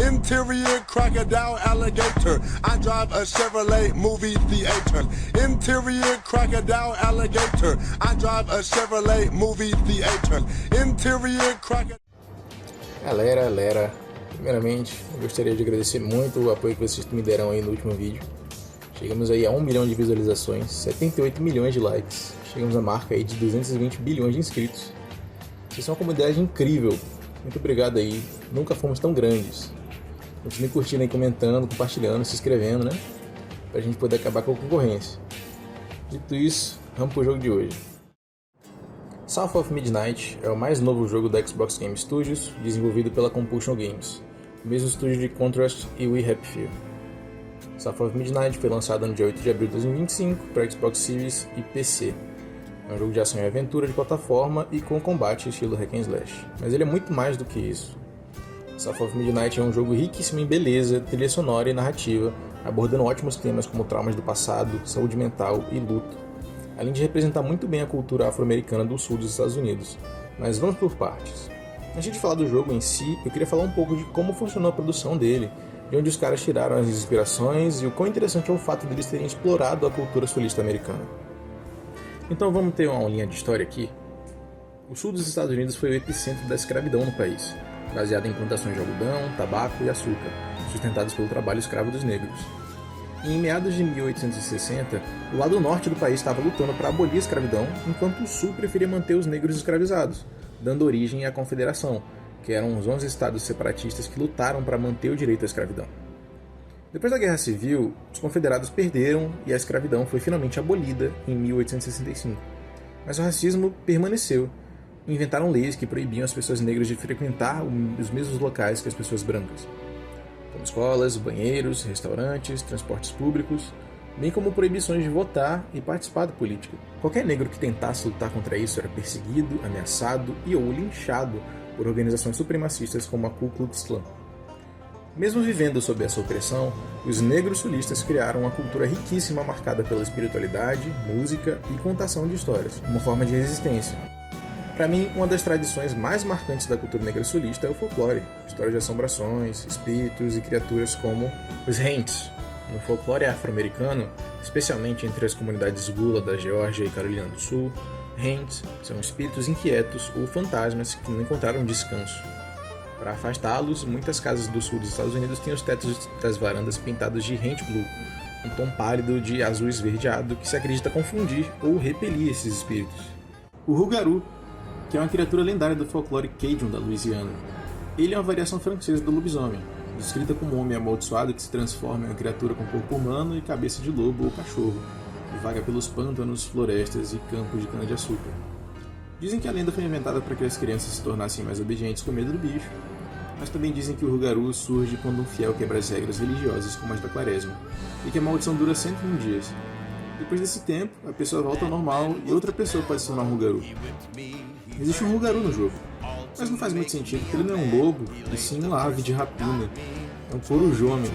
Interior crocodile alligator. I drive a Chevrolet movie theater. Interior crocodile alligator. I drive a Chevrolet movie theater. Interior crocodile. Galera, primeiramente eu gostaria de agradecer muito o apoio que vocês me deram aí no último vídeo. Chegamos aí a 1 milhão de visualizações, 78 milhões de likes, chegamos à marca aí de 220 bilhões de inscritos. Vocês são uma comunidade incrível, muito obrigado aí, nunca fomos tão grandes. Continue curtindo aí, comentando, compartilhando, se inscrevendo, né? Pra gente poder acabar com a concorrência. Dito isso, vamos pro jogo de hoje. South of Midnight é o mais novo jogo da Xbox Game Studios, desenvolvido pela Compulsion Games, o mesmo estúdio de Contrast e We Happy Few. South of Midnight foi lançado no dia 8 de abril de 2025 para Xbox Series e PC. É um jogo de ação e aventura de plataforma e com combate estilo hack and slash, mas ele é muito mais do que isso. South of Midnight é um jogo riquíssimo em beleza, trilha sonora e narrativa, abordando ótimos temas como traumas do passado, saúde mental e luto, além de representar muito bem a cultura afro-americana do sul dos Estados Unidos. Mas vamos por partes. Antes de falar do jogo em si, eu queria falar um pouco de como funcionou a produção dele, de onde os caras tiraram as inspirações e o quão interessante é o fato deles terem explorado a cultura sulista americana. Então vamos ter uma aulinha de história aqui. O sul dos Estados Unidos foi o epicentro da escravidão no país, baseada em plantações de algodão, tabaco e açúcar, sustentados pelo trabalho escravo dos negros. E em meados de 1860, o lado norte do país estava lutando para abolir a escravidão, enquanto o sul preferia manter os negros escravizados, dando origem à Confederação, que eram os 11 estados separatistas que lutaram para manter o direito à escravidão. Depois da Guerra Civil, os confederados perderam e a escravidão foi finalmente abolida em 1865. Mas o racismo permaneceu. Inventaram leis que proibiam as pessoas negras de frequentar os mesmos locais que as pessoas brancas, como escolas, banheiros, restaurantes, transportes públicos, bem como proibições de votar e participar da política. Qualquer negro que tentasse lutar contra isso era perseguido, ameaçado e ou linchado por organizações supremacistas como a Ku Klux Klan. Mesmo vivendo sob essa opressão, os negros sulistas criaram uma cultura riquíssima marcada pela espiritualidade, música e contação de histórias, uma forma de resistência. Para mim, uma das tradições mais marcantes da cultura negra sulista é o folclore, histórias de assombrações, espíritos e criaturas como os Hents. No folclore afro-americano, especialmente entre as comunidades Gula da Geórgia e Carolina do Sul, Hents são espíritos inquietos ou fantasmas que não encontraram descanso. Para afastá-los, muitas casas do sul dos Estados Unidos têm os tetos das varandas pintados de Hent Blue, um tom pálido de azul esverdeado que se acredita confundir ou repelir esses espíritos. O Rougarou, que é uma criatura lendária do folclore Cajun da Louisiana. Ele é uma variação francesa do lobisomem, descrita como um homem amaldiçoado que se transforma em uma criatura com corpo humano e cabeça de lobo ou cachorro, e vaga pelos pântanos, florestas e campos de cana-de-açúcar. Dizem que a lenda foi inventada para que as crianças se tornassem mais obedientes com medo do bicho, mas também dizem que o Rougarou surge quando um fiel quebra as regras religiosas como as da Quaresma, e que a maldição dura 101 dias. Depois desse tempo, a pessoa volta ao normal e outra pessoa pode se tornar um Rougarou. Existe um Rougarou no jogo, mas não faz muito sentido porque ele não é um lobo, e sim uma ave de rapina. É um corujômen.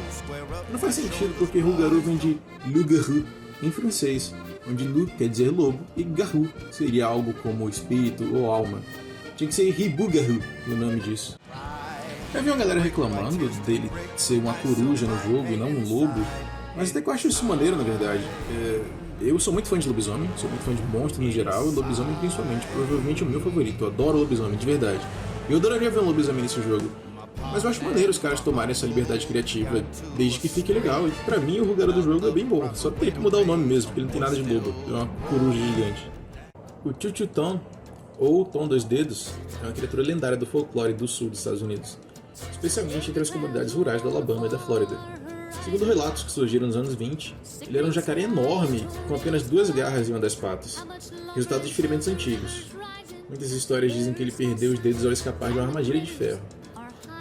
Não faz sentido porque Rougarou vem de loup-garou em francês, onde loup quer dizer lobo e garou seria algo como espírito ou alma. Tinha que ser Ribougarou no nome disso. Já vi uma galera reclamando dele ser uma coruja no jogo e não um lobo, mas até que eu acho isso maneiro na verdade. Eu sou muito fã de lobisomem, sou muito fã de monstros no geral, e lobisomem principalmente, provavelmente o meu favorito. Eu adoro lobisomem, de verdade. Eu adoraria ver um lobisomem nesse jogo. Mas eu acho maneiro os caras tomarem essa liberdade criativa, desde que fique legal. E pra mim o Rougarou do jogo é bem bom, só tem que mudar o nome mesmo, porque ele não tem nada de lobo, é uma coruja gigante. O Choo-Choo Tom, ou Tom Dois Dedos, é uma criatura lendária do folclore do sul dos Estados Unidos, especialmente entre as comunidades rurais da Alabama e da Flórida. Segundo relatos que surgiram nos anos 20, ele era um jacaré enorme, com apenas 2 garras em uma das patas, resultado de ferimentos antigos. Muitas histórias dizem que ele perdeu os dedos ao escapar de uma armadilha de ferro.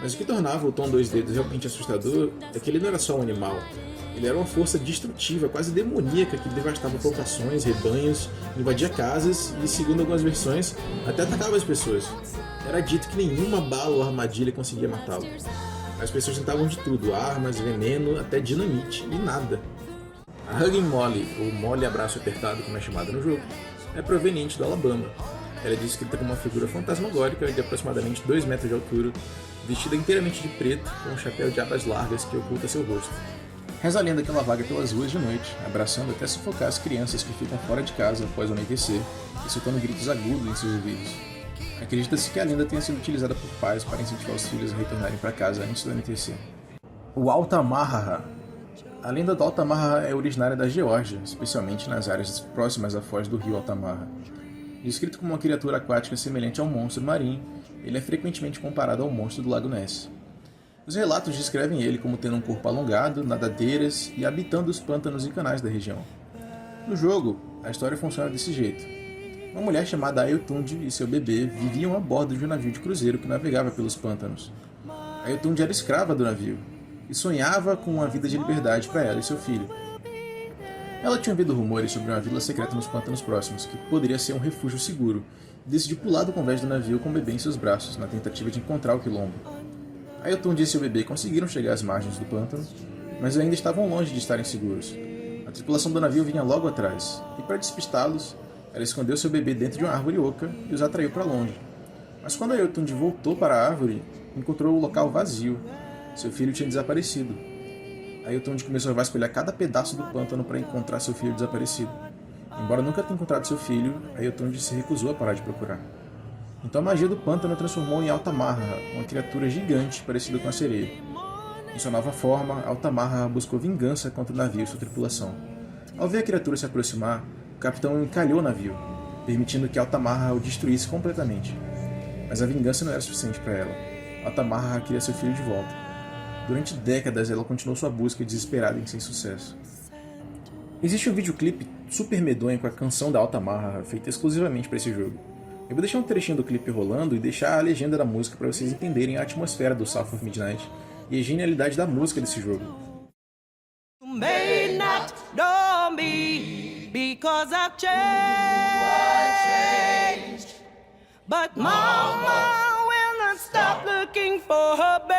Mas o que tornava o Tom Dois Dedos realmente assustador é que ele não era só um animal. Ele era uma força destrutiva, quase demoníaca, que devastava plantações, rebanhos, invadia casas e, segundo algumas versões, até atacava as pessoas. Era dito que nenhuma bala ou armadilha conseguia matá-lo. As pessoas tentavam de tudo, armas, veneno, até dinamite, e nada. A Hugging Molly, ou Molly Abraço Apertado como é chamada no jogo, é proveniente do Alabama. Ela é descrita como uma figura fantasmagórica de aproximadamente 2 metros de altura, vestida inteiramente de preto, com um chapéu de abas largas que oculta seu rosto. Reza a lenda que ela vaga pelas ruas de noite, abraçando até sufocar as crianças que ficam fora de casa após o anoitecer e soltando gritos agudos em seus ouvidos. Acredita-se que a lenda tenha sido utilizada por pais para incentivar os filhos a retornarem para casa antes do anoitecer. O Altamaha. A lenda do Altamaha é originária da Geórgia, especialmente nas áreas próximas à foz do rio Altamaha. Descrito como uma criatura aquática semelhante a um monstro marinho, ele é frequentemente comparado ao monstro do Lago Ness. Os relatos descrevem ele como tendo um corpo alongado, nadadeiras e habitando os pântanos e canais da região. No jogo, a história funciona desse jeito. Uma mulher chamada Ailtund e seu bebê viviam a bordo de um navio de cruzeiro que navegava pelos pântanos. Ailtund era escrava do navio e sonhava com uma vida de liberdade para ela e seu filho. Ela tinha ouvido rumores sobre uma vila secreta nos pântanos próximos, que poderia ser um refúgio seguro, e decidiu pular do convés do navio com o bebê em seus braços, na tentativa de encontrar o quilombo. Ailtund e seu bebê conseguiram chegar às margens do pântano, mas ainda estavam longe de estarem seguros. A tripulação do navio vinha logo atrás, e para despistá-los, ela escondeu seu bebê dentro de uma árvore oca e os atraiu para longe. Mas quando Ailtund voltou para a árvore, encontrou o local vazio. Seu filho tinha desaparecido. Ailtund começou a vasculhar cada pedaço do pântano para encontrar seu filho desaparecido. Embora nunca tenha encontrado seu filho, Ailtund se recusou a parar de procurar. Então a magia do pântano transformou em Altamaha, uma criatura gigante parecida com a sereia. Em sua nova forma, Altamaha buscou vingança contra o navio e sua tripulação. Ao ver a criatura se aproximar, o capitão encalhou o navio, permitindo que Altamaha o destruísse completamente. Mas a vingança não era suficiente para ela. Altamaha queria seu filho de volta. Durante décadas, ela continuou sua busca desesperada e sem sucesso. Existe um videoclipe super medonho com a canção da Altamaha, feita exclusivamente para esse jogo. Eu vou deixar um trechinho do clipe rolando e deixar a legenda da música para vocês entenderem a atmosfera do South of Midnight e a genialidade da música desse jogo. May not know me because I've changed, but Mama will not stop looking for her baby.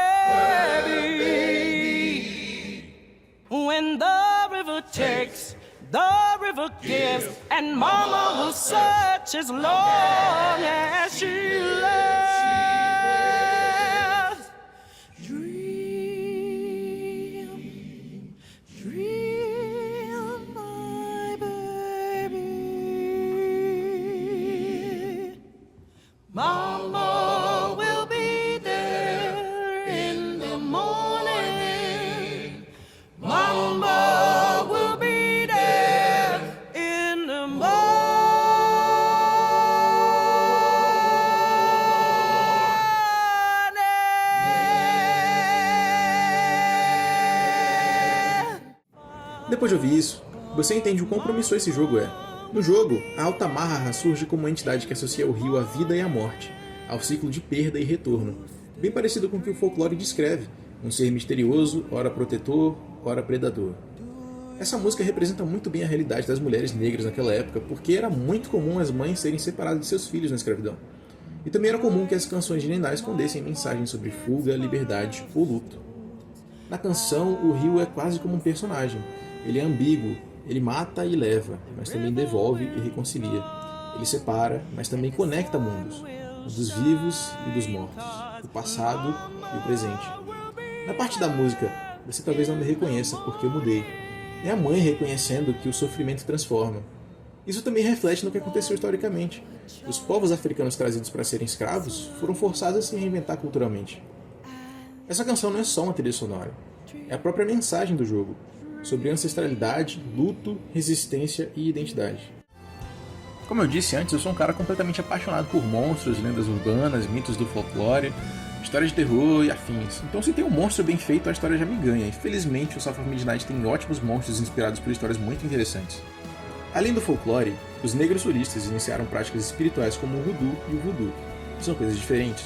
When the river takes, the river gives, and Mama will search as long as she lives. Dream, dream, my baby. Mama will be there in the morning. Mama will be there in the morning. Depois de ouvir isso, você entende o quão promissor esse jogo é. No jogo, a Altamaha surge como uma entidade que associa o rio à vida e à morte, ao ciclo de perda e retorno, bem parecido com o que o folclore descreve, um ser misterioso, ora protetor, ora predador. Essa música representa muito bem a realidade das mulheres negras naquela época, porque era muito comum as mães serem separadas de seus filhos na escravidão. E também era comum que as canções de Niná escondessem mensagens sobre fuga, liberdade ou luto. Na canção, o rio é quase como um personagem. Ele é ambíguo, ele mata e leva, mas também devolve e reconcilia. Ele separa, mas também conecta mundos, os dos vivos e dos mortos, o passado e o presente. Na parte da música, você talvez não me reconheça porque eu mudei. É a mãe reconhecendo que o sofrimento transforma. Isso também reflete no que aconteceu historicamente. Os povos africanos trazidos para serem escravos foram forçados a se reinventar culturalmente. Essa canção não é só uma trilha sonora, é a própria mensagem do jogo, sobre ancestralidade, luto, resistência e identidade. Como eu disse antes, eu sou um cara completamente apaixonado por monstros, lendas urbanas, mitos do folclore, história de terror e afins. Então se tem um monstro bem feito, a história já me ganha. Infelizmente, o South of Midnight tem ótimos monstros inspirados por histórias muito interessantes. Além do folclore, os negros turistas iniciaram práticas espirituais como o Hoodoo e o Voodoo, que são coisas diferentes.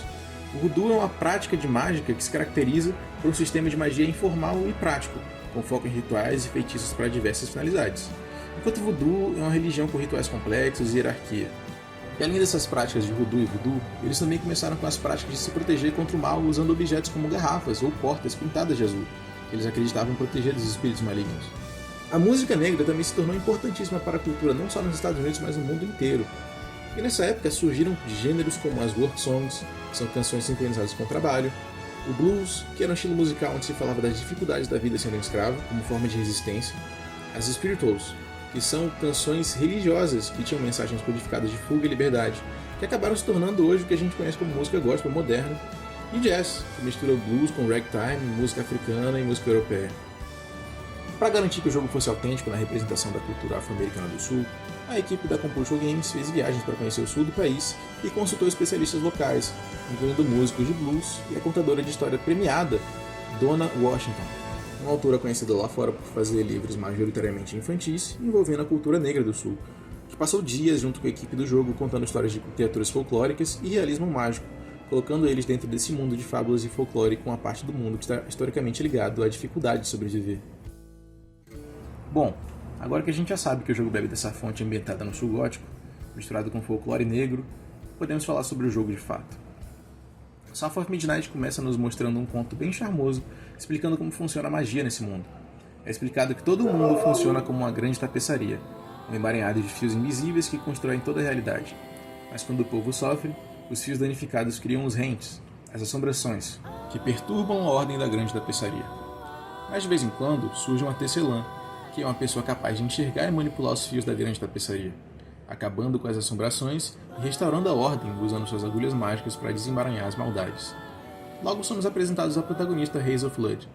O Voodoo é uma prática de mágica que se caracteriza por um sistema de magia informal e prático, com foco em rituais e feitiços para diversas finalidades, enquanto o Voodoo é uma religião com rituais complexos e hierarquia. E além dessas práticas de Hoodoo e Voodoo, eles também começaram com as práticas de se proteger contra o mal usando objetos como garrafas ou portas pintadas de azul, que eles acreditavam proteger dos espíritos malignos. A música negra também se tornou importantíssima para a cultura não só nos Estados Unidos, mas no mundo inteiro. E nessa época surgiram gêneros como as work songs, que são canções sincronizadas com o trabalho, o blues, que era um estilo musical onde se falava das dificuldades da vida sendo um escravo, como forma de resistência, as spirituals, que são canções religiosas que tinham mensagens codificadas de fuga e liberdade, que acabaram se tornando hoje o que a gente conhece como música gospel moderna, e jazz, que mistura blues com ragtime, música africana e música europeia. Para garantir que o jogo fosse autêntico na representação da cultura afro-americana do Sul, a equipe da Compulsion Games fez viagens para conhecer o sul do país e consultou especialistas locais, incluindo músicos de blues e a contadora de história premiada, Donna Washington, uma autora conhecida lá fora por fazer livros majoritariamente infantis envolvendo a cultura negra do Sul, que passou dias junto com a equipe do jogo contando histórias de criaturas folclóricas e realismo mágico, colocando eles dentro desse mundo de fábulas e folclore com a parte do mundo que está historicamente ligado à dificuldade de sobreviver. Bom, agora que a gente já sabe que o jogo bebe dessa fonte ambientada no sul gótico, misturado com folclore negro, podemos falar sobre o jogo de fato. South of Midnight começa nos mostrando um conto bem charmoso, explicando como funciona a magia nesse mundo. É explicado que todo mundo funciona como uma grande tapeçaria, um emaranhado de fios invisíveis que constroem toda a realidade. Mas quando o povo sofre, os fios danificados criam os rentes, as assombrações, que perturbam a ordem da grande tapeçaria. Mas de vez em quando surge uma tecelã, que é uma pessoa capaz de enxergar e manipular os fios da grande tapeçaria, acabando com as assombrações e restaurando a ordem usando suas agulhas mágicas para desemaranhar as maldades. Logo somos apresentados à protagonista Hazel Flood,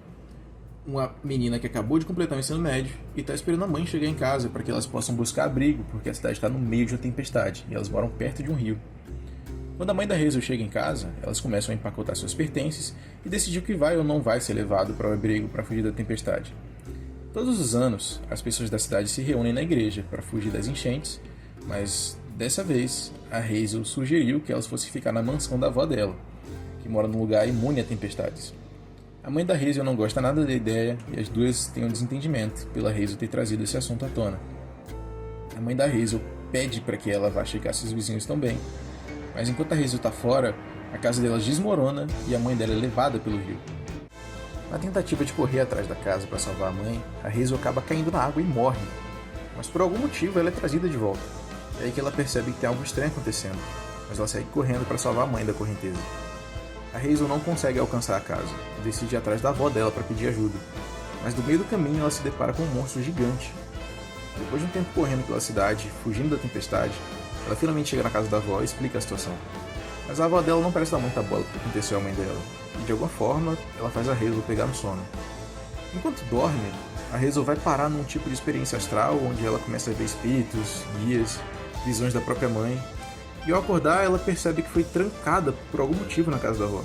uma menina que acabou de completar o ensino médio e está esperando a mãe chegar em casa para que elas possam buscar abrigo, porque a cidade está no meio de uma tempestade e elas moram perto de um rio. Quando a mãe da Hazel chega em casa, elas começam a empacotar seus pertences e decidir o que vai ou não vai ser levado para o abrigo para fugir da tempestade. Todos os anos, as pessoas da cidade se reúnem na igreja para fugir das enchentes, mas dessa vez a Hazel sugeriu que elas fossem ficar na mansão da avó dela, que mora num lugar imune a tempestades. A mãe da Hazel não gosta nada da ideia e as duas têm um desentendimento pela Hazel ter trazido esse assunto à tona. A mãe da Hazel pede para que ela vá checar se os vizinhos estão bem, mas enquanto a Hazel está fora, a casa delas desmorona e a mãe dela é levada pelo rio. Na tentativa de correr atrás da casa para salvar a mãe, a Hazel acaba caindo na água e morre. Mas por algum motivo ela é trazida de volta. É aí que ela percebe que tem algo estranho acontecendo, mas ela segue correndo para salvar a mãe da correnteza. A Hazel não consegue alcançar a casa e decide ir atrás da avó dela para pedir ajuda. Mas no meio do caminho ela se depara com um monstro gigante. Depois de um tempo correndo pela cidade, fugindo da tempestade, ela finalmente chega na casa da avó e explica a situação. Mas a avó dela não parece dar muita bola para o que aconteceu à mãe dela, e de alguma forma ela faz a Hazel pegar no sono. Enquanto dorme, a Hazel vai parar num tipo de experiência astral onde ela começa a ver espíritos, guias, visões da própria mãe, e ao acordar ela percebe que foi trancada por algum motivo na casa da avó.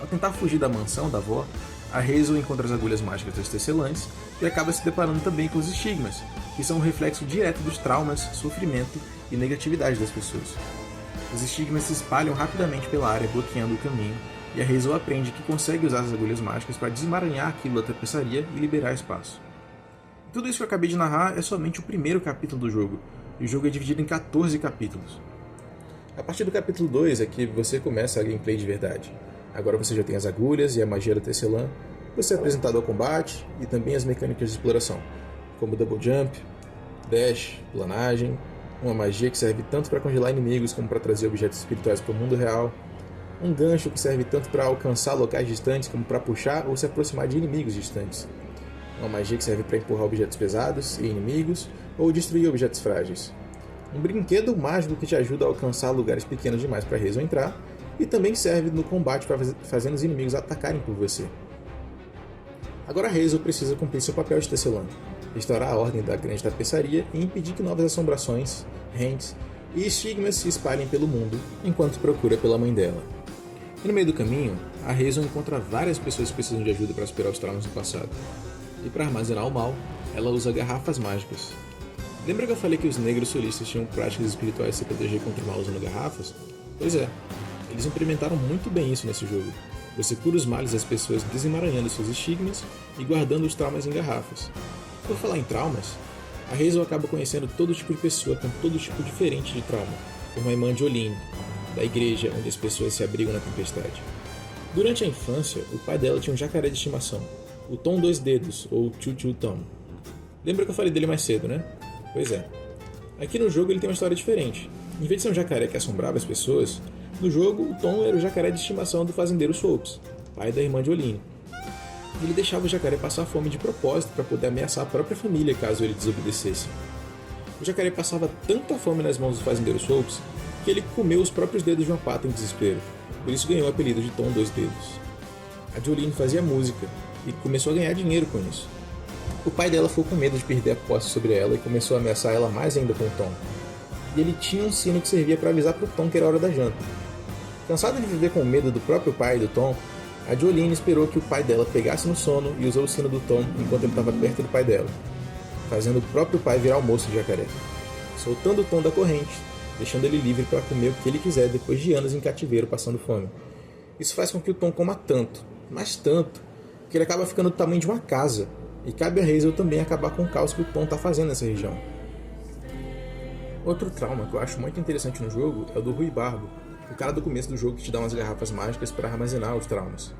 Ao tentar fugir da mansão da avó, a Hazel encontra as agulhas mágicas das tecelãs e acaba se deparando também com os estigmas, que são um reflexo direto dos traumas, sofrimento e negatividade das pessoas. Os estigmas se espalham rapidamente pela área, bloqueando o caminho, e a Hazel aprende que consegue usar as agulhas mágicas para desemaranhar aquilo da tapeçaria e liberar espaço. Tudo isso que eu acabei de narrar é somente o primeiro capítulo do jogo, e o jogo é dividido em 14 capítulos. A partir do capítulo 2 é que você começa a gameplay de verdade. Agora você já tem as agulhas e a magia da tecelã, você é apresentado ao combate e também as mecânicas de exploração, como double jump, dash, planagem, uma magia que serve tanto para congelar inimigos como para trazer objetos espirituais para o mundo real, um gancho que serve tanto para alcançar locais distantes como para puxar ou se aproximar de inimigos distantes, uma magia que serve para empurrar objetos pesados e inimigos ou destruir objetos frágeis, um brinquedo mágico que te ajuda a alcançar lugares pequenos demais para a Hazel entrar e também serve no combate para fazendo os inimigos atacarem por você. Agora a Hazel precisa cumprir seu papel de tecelã, restaurar a ordem da grande tapeçaria e impedir que novas assombrações, rentes e estigmas se espalhem pelo mundo enquanto procura pela mãe dela. E no meio do caminho, a Hazel encontra várias pessoas que precisam de ajuda para superar os traumas do passado. E para armazenar o mal, ela usa garrafas mágicas. Lembra que eu falei que os negros solistas tinham práticas espirituais de se proteger contra o mal usando garrafas? Pois é, eles implementaram muito bem isso nesse jogo. Você cura os males das pessoas desemaranhando seus estigmas e guardando os traumas em garrafas. Por falar em traumas, a Hazel acaba conhecendo todo tipo de pessoa com todo tipo diferente de trauma, como a irmã Jolene, da igreja onde as pessoas se abrigam na tempestade. Durante a infância, o pai dela tinha um jacaré de estimação, o Tom Dois Dedos, ou Choo Tom. Lembra que eu falei dele mais cedo, né? Pois é. Aqui no jogo ele tem uma história diferente. Em vez de ser um jacaré que assombrava as pessoas, no jogo o Tom era o jacaré de estimação do fazendeiro Swopes, pai da irmã de Oline. Ele deixava o jacaré passar fome de propósito para poder ameaçar a própria família caso ele desobedecesse. O jacaré passava tanta fome nas mãos do fazendeiro Swopes que ele comeu os próprios dedos de uma pata em desespero, por isso ganhou o apelido de Tom Dois Dedos. A Jolene fazia música e começou a ganhar dinheiro com isso. O pai dela ficou com medo de perder a posse sobre ela e começou a ameaçar ela mais ainda com o Tom. E ele tinha um sino que servia para avisar pro Tom que era hora da janta. Cansada de viver com medo do próprio pai e do Tom, a Jolene esperou que o pai dela pegasse no sono e usou o sino do Tom enquanto ele estava perto do pai dela, fazendo o próprio pai virar almoço de jacaré, soltando o Tom da corrente, deixando ele livre para comer o que ele quiser depois de anos em cativeiro passando fome. Isso faz com que o Tom coma tanto, mas tanto, que ele acaba ficando do tamanho de uma casa, e cabe a Hazel também acabar com o caos que o Tom está fazendo nessa região. Outro trauma que eu acho muito interessante no jogo é o do Ruibarbo, o cara do começo do jogo que te dá umas garrafas mágicas para armazenar os traumas.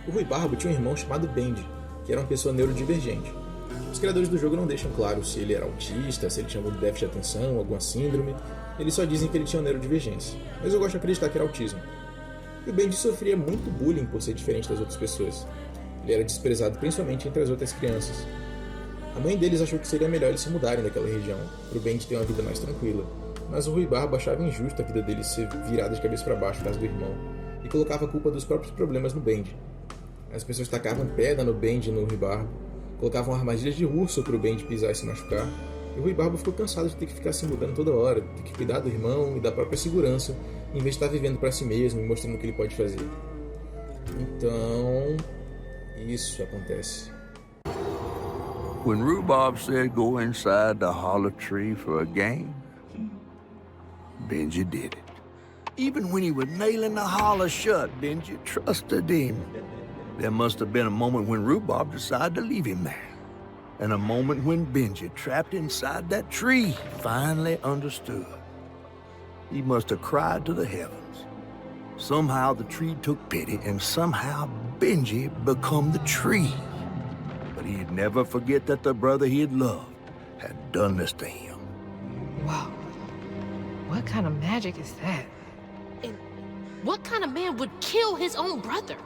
O Ruibarbo tinha um irmão chamado Bendy, que era uma pessoa neurodivergente. Os criadores do jogo não deixam claro se ele era autista, se ele tinha algum déficit de atenção, alguma síndrome, eles só dizem que ele tinha neurodivergência, mas eu gosto de acreditar que era autismo. E o Bendy sofria muito bullying por ser diferente das outras pessoas. Ele era desprezado principalmente entre as outras crianças. A mãe deles achou que seria melhor eles se mudarem daquela região, para o Bendy ter uma vida mais tranquila, mas o Ruibarbo achava injusto a vida dele ser virada de cabeça para baixo por causa do irmão, e colocava a culpa dos próprios problemas no Bendy. As pessoas tacavam pedra no Bendy e no Ruibarbo, colocavam armadilhas de urso para o Bendy pisar e se machucar, e o Ruibarbo ficou cansado de ter que ficar se mudando toda hora, ter que cuidar do irmão e da própria segurança, em vez de estar vivendo para si mesmo e mostrando o que ele pode fazer. Então, isso acontece. When Rhubarb said go inside the hollow tree for a game, Benji did it. Even when he was nailing the hollow shut, Benji trusted him. There must have been a moment when Rhubarb decided to leave him there. And a moment when Benji, trapped inside that tree, finally understood. He must have cried to the heavens. Somehow the tree took pity, and somehow Benji become the tree. But he'd never forget that the brother he had loved had done this to him. Wow. What kind of magic is that? And what kind of man would kill his own brother?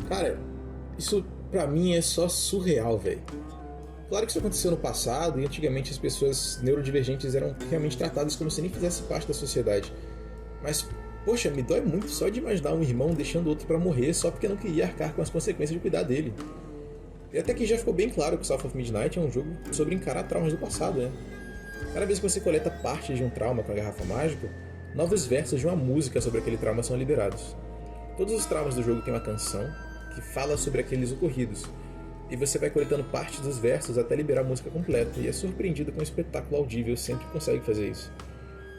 Cara, isso pra mim é só surreal, velho. Claro que isso aconteceu no passado e antigamente as pessoas neurodivergentes eram realmente tratadas como se nem fizesse parte da sociedade. Mas, poxa, me dói muito só de imaginar um irmão deixando o outro pra morrer só porque não queria arcar com as consequências de cuidar dele. E até que já ficou bem claro que o South of Midnight é um jogo sobre encarar traumas do passado, né? Cada vez que você coleta parte de um trauma com a garrafa mágica, novos versos de uma música sobre aquele trauma são liberados. Todos os traumas do jogo têm uma canção que fala sobre aqueles ocorridos, e você vai coletando parte dos versos até liberar a música completa, e é surpreendido com um espetáculo audível sempre que consegue fazer isso.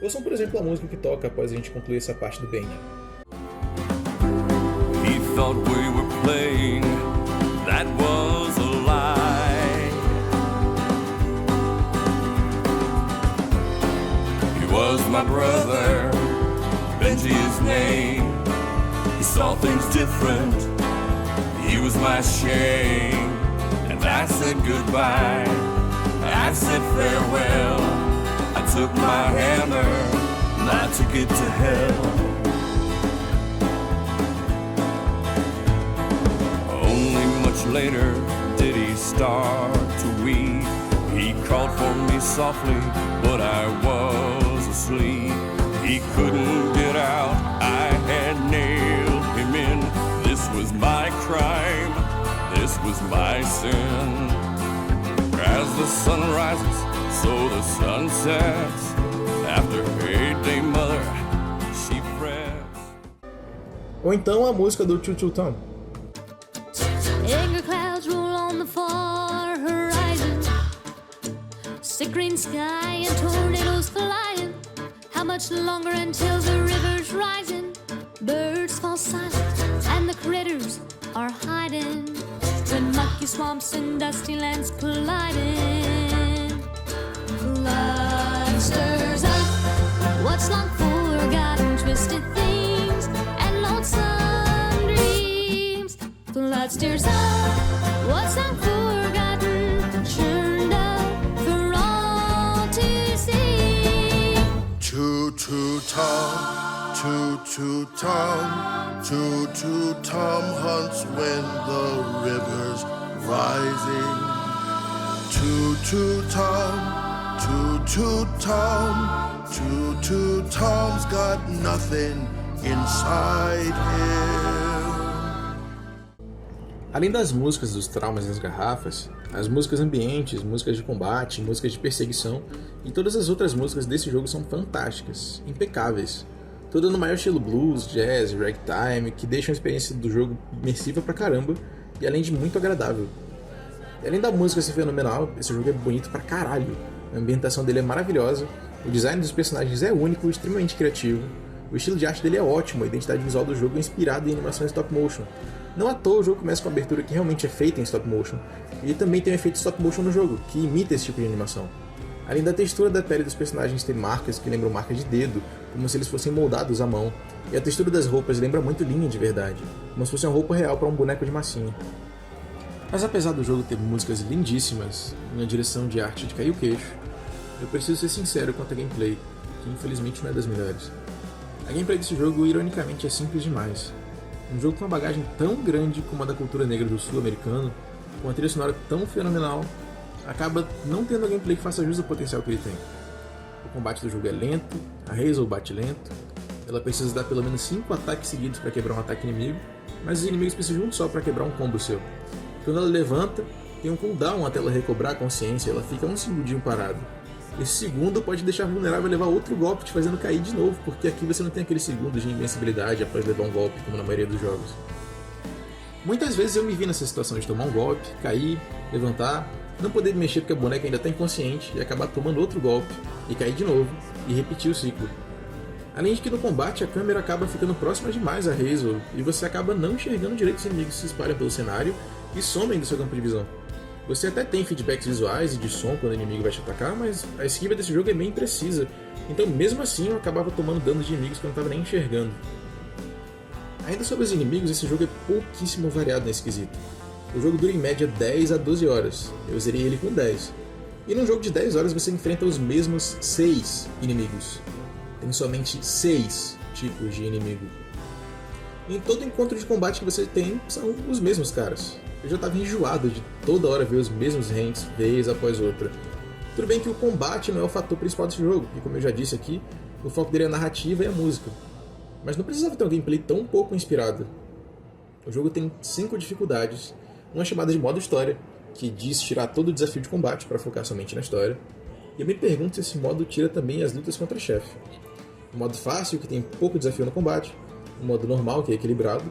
Ouçam, por exemplo, a música que toca após a gente concluir essa parte do Benji. He thought we were playing, that was a lie. He was my brother, Benji's name. He saw things different, he was my shame. And I said goodbye, I said farewell. I took my hammer, I took it to hell. Only much later did he start to weep. He called for me softly, but I was asleep. He couldn't get out, I had nailed him in. This was my crime, this was my sin. As the sun rises, so the sun sets. After a day mother, she frets. Ou então a música do Choo Choo Tom. Anger clouds roll on the far horizon. Sick green sky and tornadoes flying. How much longer until the river's rising? Birds fall silent and the critters are hiding. When mucky swamps and dusty lands colliding. Blood stirs up what's long forgotten, twisted things and lonesome dreams. Blood stirs up what's long forgotten, churned up for all to see. Tom hunts when the river's rising. Tom's got nothing inside him. Além das músicas dos traumas das garrafas, as músicas ambientes, músicas de combate, músicas de perseguição e todas as outras músicas desse jogo são fantásticas, impecáveis. Toda no maior estilo blues, jazz, ragtime, que deixam a experiência do jogo imersiva pra caramba e além de muito agradável. E além da música ser fenomenal, esse jogo é bonito pra caralho. A ambientação dele é maravilhosa, o design dos personagens é único e extremamente criativo, o estilo de arte dele é ótimo, a identidade visual do jogo é inspirada em animação stop motion. Não à toa o jogo começa com uma abertura que realmente é feita em stop motion, e também tem um efeito stop motion no jogo, que imita esse tipo de animação. Além da textura da pele dos personagens ter marcas que lembram marcas de dedo, como se eles fossem moldados à mão, e a textura das roupas lembra muito linha de verdade, como se fosse uma roupa real para um boneco de massinha. Mas apesar do jogo ter músicas lindíssimas, uma direção de arte de cair o queixo, eu preciso ser sincero quanto à gameplay, que infelizmente não é das melhores. A gameplay desse jogo, ironicamente, é simples demais. Um jogo com uma bagagem tão grande como a da cultura negra do sul americano, com uma trilha sonora tão fenomenal, acaba não tendo a gameplay que faça jus ao potencial que ele tem. O combate do jogo é lento, a Hazel bate lento, ela precisa dar pelo menos 5 ataques seguidos para quebrar um ataque inimigo, mas os inimigos precisam de um só para quebrar um combo seu. Quando ela levanta, tem um cooldown até ela recobrar a consciência e ela fica um segundinho parada. Esse segundo pode deixar vulnerável a levar outro golpe te fazendo cair de novo, porque aqui você não tem aqueles segundos de invencibilidade após levar um golpe, como na maioria dos jogos. Muitas vezes eu me vi nessa situação de tomar um golpe, cair, levantar, não poder mexer porque a boneca ainda está inconsciente e acabar tomando outro golpe, e cair de novo, e repetir o ciclo. Além de que no combate a câmera acaba ficando próxima demais a Hazel, e você acaba não enxergando direito os inimigos que se espalham pelo cenário e somem do seu campo de visão. Você até tem feedbacks visuais e de som quando o inimigo vai te atacar, mas a esquiva desse jogo é bem imprecisa, então mesmo assim eu acabava tomando dano de inimigos que eu não estava nem enxergando. Ainda sobre os inimigos, esse jogo é pouquíssimo variado nesse quesito. O jogo dura em média 10 a 12 horas, eu zerei ele com 10. E num jogo de 10 horas você enfrenta os mesmos 6 inimigos. Tem somente 6 tipos de inimigo. E em todo encontro de combate que você tem, são os mesmos caras. Eu já estava enjoado de toda hora ver os mesmos ranks, vez após outra. Tudo bem que o combate não é o fator principal desse jogo, e como eu já disse aqui, o foco dele é a narrativa e a música. Mas não precisava ter um gameplay tão pouco inspirado. O jogo tem 5 dificuldades, uma chamada de modo história, que diz tirar todo o desafio de combate para focar somente na história, e eu me pergunto se esse modo tira também as lutas contra chefe. O modo fácil, que tem pouco desafio no combate, o modo normal, que é equilibrado,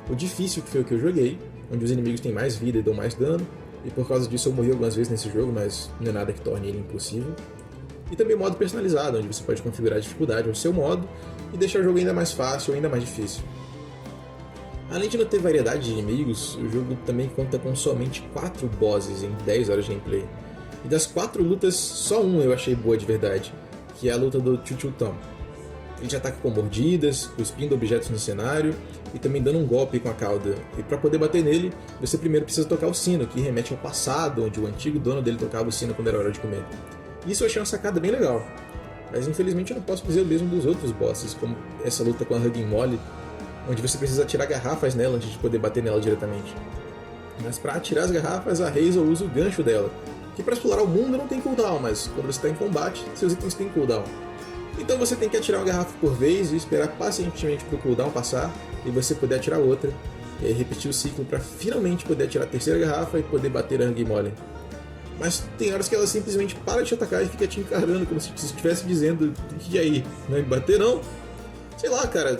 o difícil, que foi o que eu joguei, onde os inimigos têm mais vida e dão mais dano, e por causa disso eu morri algumas vezes nesse jogo, mas não é nada que torne ele impossível. E também o modo personalizado, onde você pode configurar a dificuldade ao seu modo e deixar o jogo ainda mais fácil ou ainda mais difícil. Além de não ter variedade de inimigos, o jogo também conta com somente 4 bosses em 10 horas de gameplay. E das 4 lutas, só uma eu achei boa de verdade, que é a luta do Choo Tom. Ele te ataca com mordidas, cuspindo objetos no cenário e também dando um golpe com a cauda. E para poder bater nele, você primeiro precisa tocar o sino, que remete ao passado, onde o antigo dono dele tocava o sino quando era hora de comer. Isso eu achei uma sacada bem legal. Mas infelizmente eu não posso dizer o mesmo dos outros bosses, como essa luta com a Hugging Molly, onde você precisa atirar garrafas nela antes de poder bater nela diretamente. Mas para atirar as garrafas, a Hazel usa o gancho dela, que para explorar o mundo não tem cooldown, mas quando você está em combate, seus itens têm cooldown. Então você tem que atirar uma garrafa por vez e esperar pacientemente para o cooldown passar e você poder atirar outra, e aí repetir o ciclo para finalmente poder atirar a terceira garrafa e poder bater a Hugging Molly. Mas tem horas que ela simplesmente para de te atacar e fica te encarando como se estivesse dizendo: e aí, não vai me bater não? Sei lá, cara,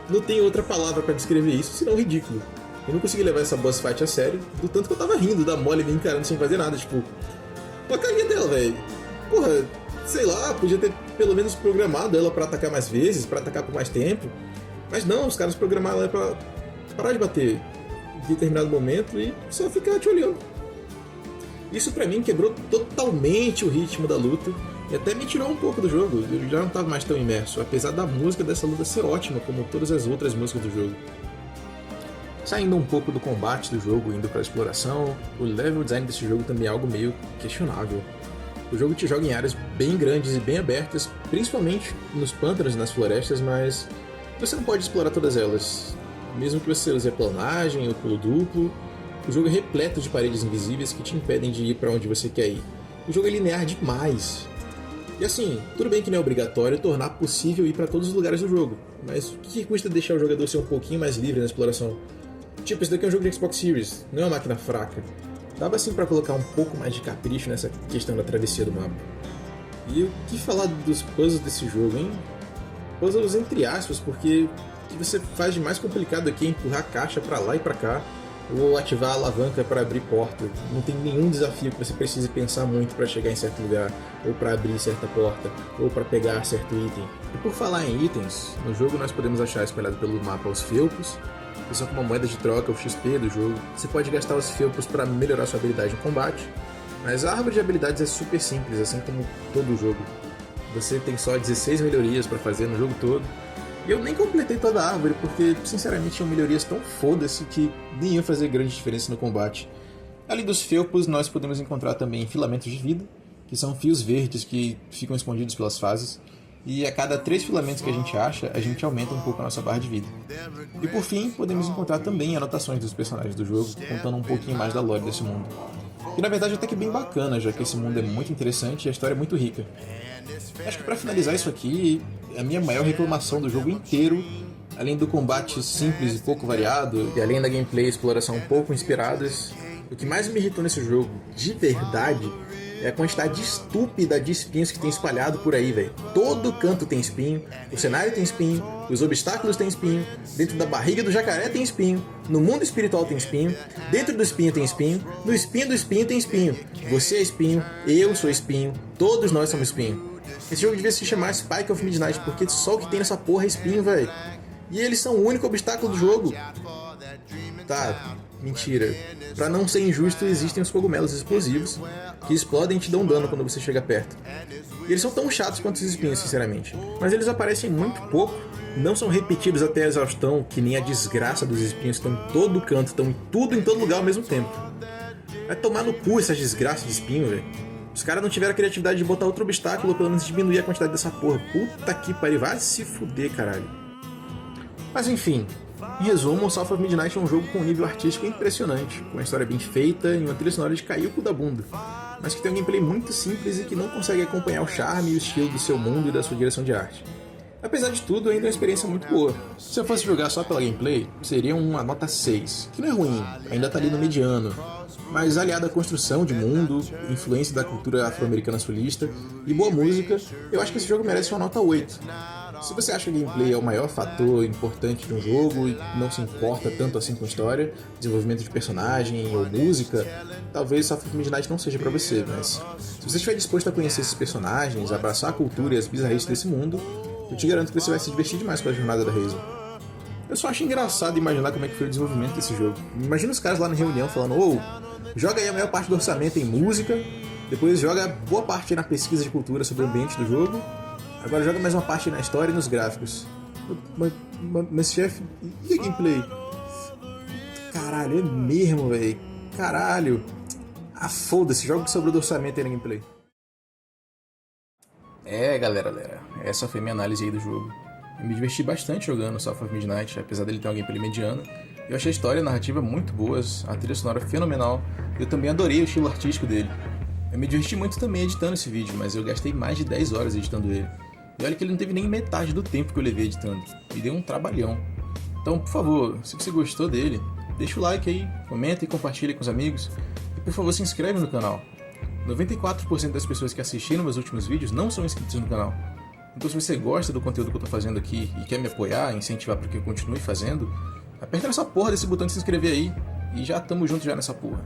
não tem outra palavra para descrever isso, senão ridículo. Eu não consegui levar essa boss fight a sério, do tanto que eu tava rindo da Molly me encarando sem fazer nada, tipo... Olha a carinha dela, velho. Porra, sei lá, podia ter pelo menos programado ela pra atacar mais vezes, pra atacar por mais tempo. Mas não, os caras programaram ela pra parar de bater em determinado momento e só ficar te olhando. Isso pra mim quebrou totalmente o ritmo da luta e até me tirou um pouco do jogo. Eu já não tava mais tão imerso, apesar da música dessa luta ser ótima, como todas as outras músicas do jogo. Saindo um pouco do combate do jogo, indo pra exploração, o level design desse jogo também é algo meio questionável. O jogo te joga em áreas bem grandes e bem abertas, principalmente nos pântanos e nas florestas, mas você não pode explorar todas elas. Mesmo que você use a planagem ou pulo duplo, o jogo é repleto de paredes invisíveis que te impedem de ir para onde você quer ir. O jogo é linear demais. E assim, tudo bem que não é obrigatório tornar possível ir para todos os lugares do jogo, mas o que custa deixar o jogador ser um pouquinho mais livre na exploração? Tipo, esse daqui é um jogo de Xbox Series, não é uma máquina fraca. Dava assim para colocar um pouco mais de capricho nessa questão da travessia do mapa. E o que falar dos puzzles desse jogo, hein? Puzzles entre aspas, porque o que você faz de mais complicado aqui é empurrar a caixa para lá e para cá, ou ativar a alavanca para abrir porta. Não tem nenhum desafio que você precise pensar muito para chegar em certo lugar, ou para abrir certa porta, ou para pegar certo item. E por falar em itens, no jogo nós podemos achar espalhado pelo mapa os felpos, que são como uma moeda de troca, o XP do jogo. Você pode gastar os felpos para melhorar sua habilidade em combate, mas a árvore de habilidades é super simples, assim como todo o jogo. Você tem só 16 melhorias para fazer no jogo todo. E eu nem completei toda a árvore, porque sinceramente tinham melhorias tão foda-se que nem iam fazer grande diferença no combate. Além dos felpos, nós podemos encontrar também filamentos de vida, que são fios verdes que ficam escondidos pelas fases. E a cada 3 filamentos que a gente aumenta um pouco a nossa barra de vida. E por fim, podemos encontrar também anotações dos personagens do jogo, contando um pouquinho mais da lore desse mundo. E na verdade até que bem bacana, já que esse mundo é muito interessante e a história é muito rica. Acho que para finalizar isso aqui, a minha maior reclamação do jogo inteiro, além do combate simples e pouco variado, e além da gameplay e exploração um pouco inspiradas, o que mais me irritou nesse jogo, de verdade, é a quantidade estúpida de espinhos que tem espalhado por aí, velho. Todo canto tem espinho, o cenário tem espinho, os obstáculos tem espinho, dentro da barriga do jacaré tem espinho, no mundo espiritual tem espinho, dentro do espinho tem espinho, no espinho do espinho tem espinho. Você é espinho, eu sou espinho, todos nós somos espinho. Esse jogo devia se chamar Spike of Midnight, porque só o que tem nessa porra é espinho, velho. E eles são o único obstáculo do jogo. Tá, mentira. Pra não ser injusto, existem os cogumelos explosivos que explodem e te dão dano quando você chega perto. E eles são tão chatos quanto os espinhos, sinceramente. Mas eles aparecem muito pouco, não são repetidos até a exaustão, que nem a desgraça dos espinhos que estão em todo canto, estão tudo em todo lugar ao mesmo tempo. Vai tomar no cu essas desgraças de espinho, velho. Os caras não tiveram a criatividade de botar outro obstáculo ou pelo menos diminuir a quantidade dessa porra. Puta que pariu, vai se fuder, caralho. Mas enfim, em resumo, o South of Midnight é um jogo com um nível artístico impressionante, com uma história bem feita e uma trilha sonora de cair o cu da bunda, mas que tem um gameplay muito simples e que não consegue acompanhar o charme e o estilo do seu mundo e da sua direção de arte. Apesar de tudo, ainda é uma experiência muito boa. Se eu fosse jogar só pela gameplay, seria uma nota 6, que não é ruim, ainda tá ali no mediano, mas aliado à construção de mundo, influência da cultura afro-americana sulista e boa música, eu acho que esse jogo merece uma nota 8. Se você acha que a gameplay é o maior fator importante de um jogo e não se importa tanto assim com a história, desenvolvimento de personagem ou música, talvez South of Midnight não seja pra você, mas se você estiver disposto a conhecer esses personagens, abraçar a cultura e as bizarrices desse mundo, eu te garanto que você vai se divertir demais com a jornada da Hazel. Eu só acho engraçado imaginar como é que foi o desenvolvimento desse jogo. Imagina os caras lá na reunião falando: ô, joga aí a maior parte do orçamento em música, depois joga boa parte na pesquisa de cultura sobre o ambiente do jogo, agora joga mais uma parte na história e nos gráficos. Mas chefe, e a gameplay? Caralho, é mesmo, velho. Caralho. Ah, foda-se, joga o que sobrou do orçamento aí na gameplay. Galera, essa foi minha análise aí do jogo. Eu me diverti bastante jogando South of Midnight, apesar dele ter uma gameplay mediana. Eu achei a história e a narrativa muito boas, a trilha sonora fenomenal, e eu também adorei o estilo artístico dele. Eu me diverti muito também editando esse vídeo, mas eu gastei mais de 10 horas editando ele. E olha que ele não teve nem metade do tempo que eu levei editando. Me deu um trabalhão. Então, por favor, se você gostou dele, deixa o like aí, comenta e compartilha com os amigos. E por favor, se inscreve no canal. 94% das pessoas que assistiram meus últimos vídeos não são inscritos no canal. Então, se você gosta do conteúdo que eu tô fazendo aqui e quer me apoiar, incentivar para que eu continue fazendo, aperta nessa porra desse botão de se inscrever aí e já tamo junto já nessa porra.